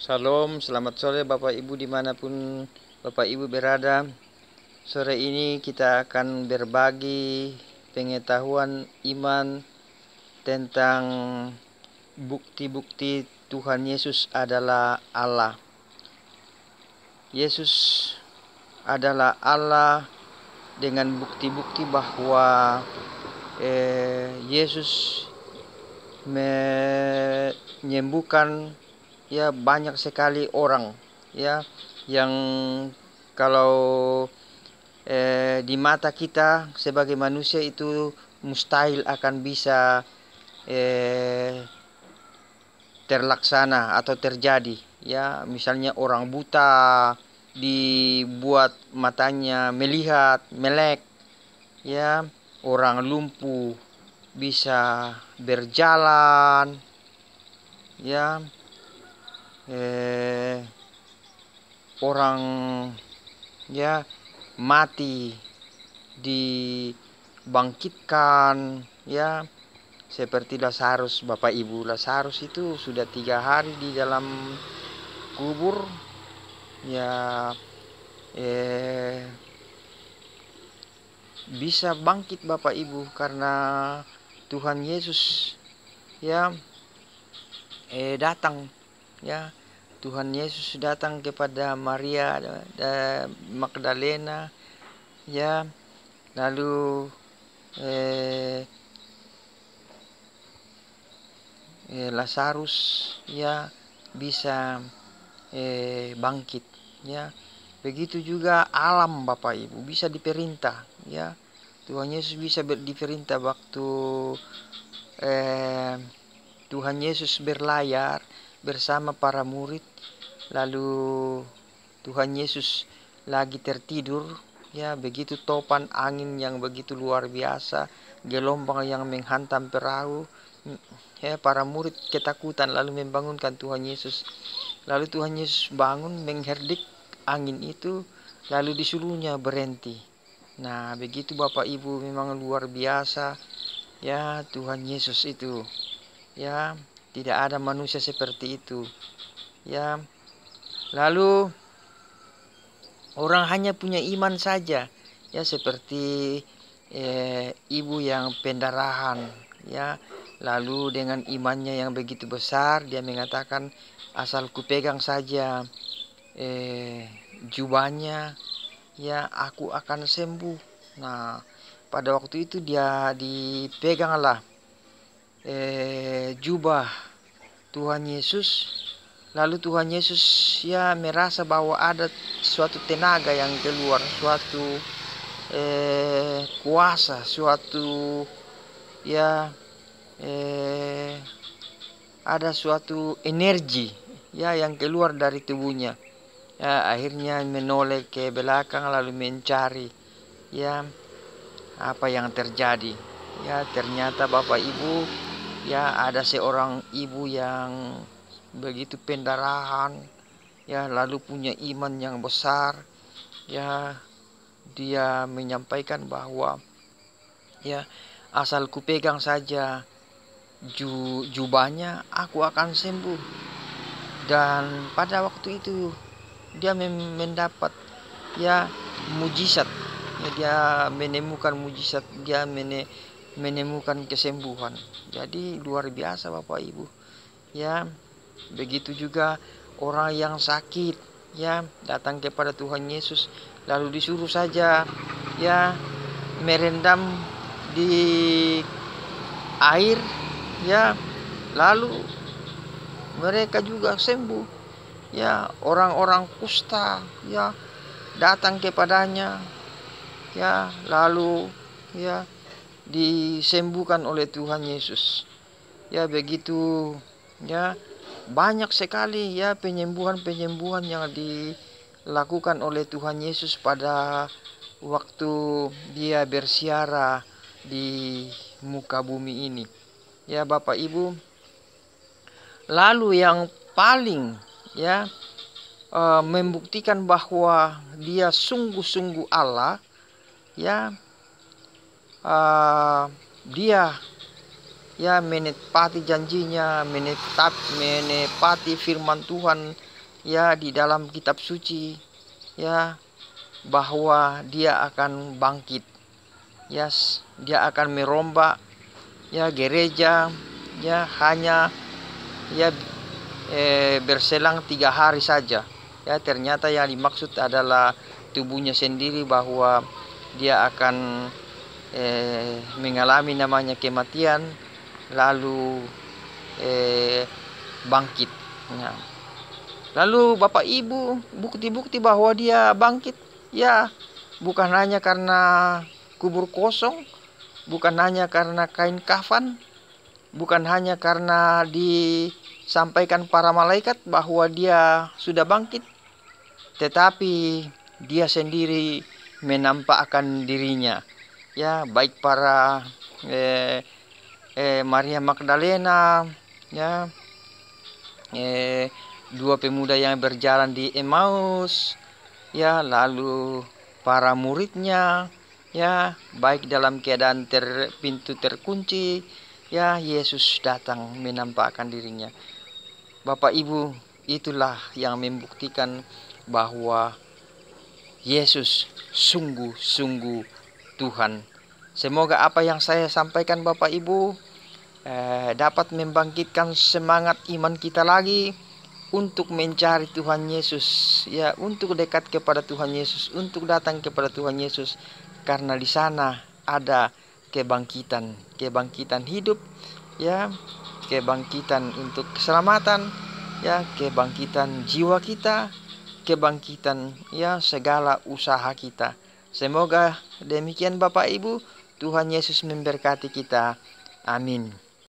Salam, selamat sore Bapak Ibu dimanapun Bapak Ibu berada. Sore ini kita akan berbagi pengetahuan iman tentang bukti-bukti Tuhan Yesus adalah Allah. Yesus adalah Allah dengan bukti-bukti bahwa Yesus menyembuhkan banyak sekali orang yang kalau di mata kita sebagai manusia itu mustahil akan bisa terlaksana atau terjadi. Misalnya orang buta dibuat matanya melihat, melek, orang lumpuh bisa berjalan, orang mati dibangkitkan, seperti Lazarus. Bapak Ibu, Lazarus itu sudah 3 hari di dalam kubur, bisa bangkit Bapak Ibu karena Tuhan Yesus datang. Tuhan Yesus datang kepada Maria Magdalena, lalu Lazarus bisa bangkit. Begitu juga alam Bapak Ibu bisa diperintah. Tuhan Yesus bisa diperintah waktu Tuhan Yesus berlayar bersama para murid, lalu Tuhan Yesus lagi tertidur, begitu topan angin yang begitu luar biasa, gelombang yang menghantam perahu, para murid ketakutan lalu membangunkan Tuhan Yesus. Lalu Tuhan Yesus bangun, mengherdik angin itu, lalu disuruhnya berhenti. Nah, begitu Bapak Ibu, memang luar biasa Tuhan Yesus itu. Tidak ada manusia seperti itu. Lalu orang hanya punya iman saja, seperti ibu yang pendarahan, lalu dengan imannya yang begitu besar dia mengatakan, asal kupegang saja jubahnya, aku akan sembuh. Nah, pada waktu itu dia dipeganglah jubah Tuhan Yesus. Lalu Tuhan Yesus merasa bahwa ada suatu tenaga yang keluar, suatu kuasa, suatu ada suatu energi yang keluar dari tubuhnya. Akhirnya menoleh ke belakang lalu mencari apa yang terjadi. Ternyata Bapak Ibu, ada seorang ibu yang begitu pendarahan, lalu punya iman yang besar. Dia menyampaikan bahwa asal kupegang saja jubahnya, aku akan sembuh. Dan pada waktu itu dia mendapat mujizat. Dia menemukan mujizat, dia menemukan kesembuhan. Jadi luar biasa Bapak Ibu. Begitu juga orang yang sakit, datang kepada Tuhan Yesus, lalu disuruh saja merendam di air, lalu mereka juga sembuh. Orang-orang kusta datang kepadanya, lalu disembuhkan oleh Tuhan Yesus. Begitu banyak sekali penyembuhan yang dilakukan oleh Tuhan Yesus pada waktu dia bersiara di muka bumi ini. Bapak Ibu, lalu yang paling membuktikan bahwa dia sungguh-sungguh Allah, dia menepati janjinya, menepati firman Tuhan ya di dalam kitab suci ya bahwa dia akan bangkit. Ya, dia akan merombak ya gereja ya hanya ya berselang 3 hari saja. Ya, ternyata yang dimaksud adalah tubuhnya sendiri, bahwa dia akan mengalami namanya kematian lalu bangkit. Ya. Lalu Bapak Ibu, bukti-bukti bahwa dia bangkit ya bukan hanya karena kubur kosong, bukan hanya karena kain kafan, bukan hanya karena disampaikan para malaikat bahwa dia sudah bangkit, tetapi dia sendiri menampakkan dirinya. Ya, baik para Maria Magdalena, ya, 2 pemuda yang berjalan di Emmaus, ya, lalu para muridnya, ya, baik dalam keadaan pintu terkunci, ya, Yesus datang menampakkan dirinya. Bapak Ibu, itulah yang membuktikan bahwa Yesus sungguh-sungguh Tuhan. Semoga apa yang saya sampaikan Bapak Ibu dapat membangkitkan semangat iman kita lagi untuk mencari Tuhan Yesus, ya, untuk dekat kepada Tuhan Yesus, untuk datang kepada Tuhan Yesus, karena di sana ada kebangkitan hidup, ya, kebangkitan untuk keselamatan, ya, kebangkitan jiwa kita, kebangkitan ya segala usaha kita. Semoga demikian Bapak Ibu. Tuhan Yesus memberkati kita. Amin.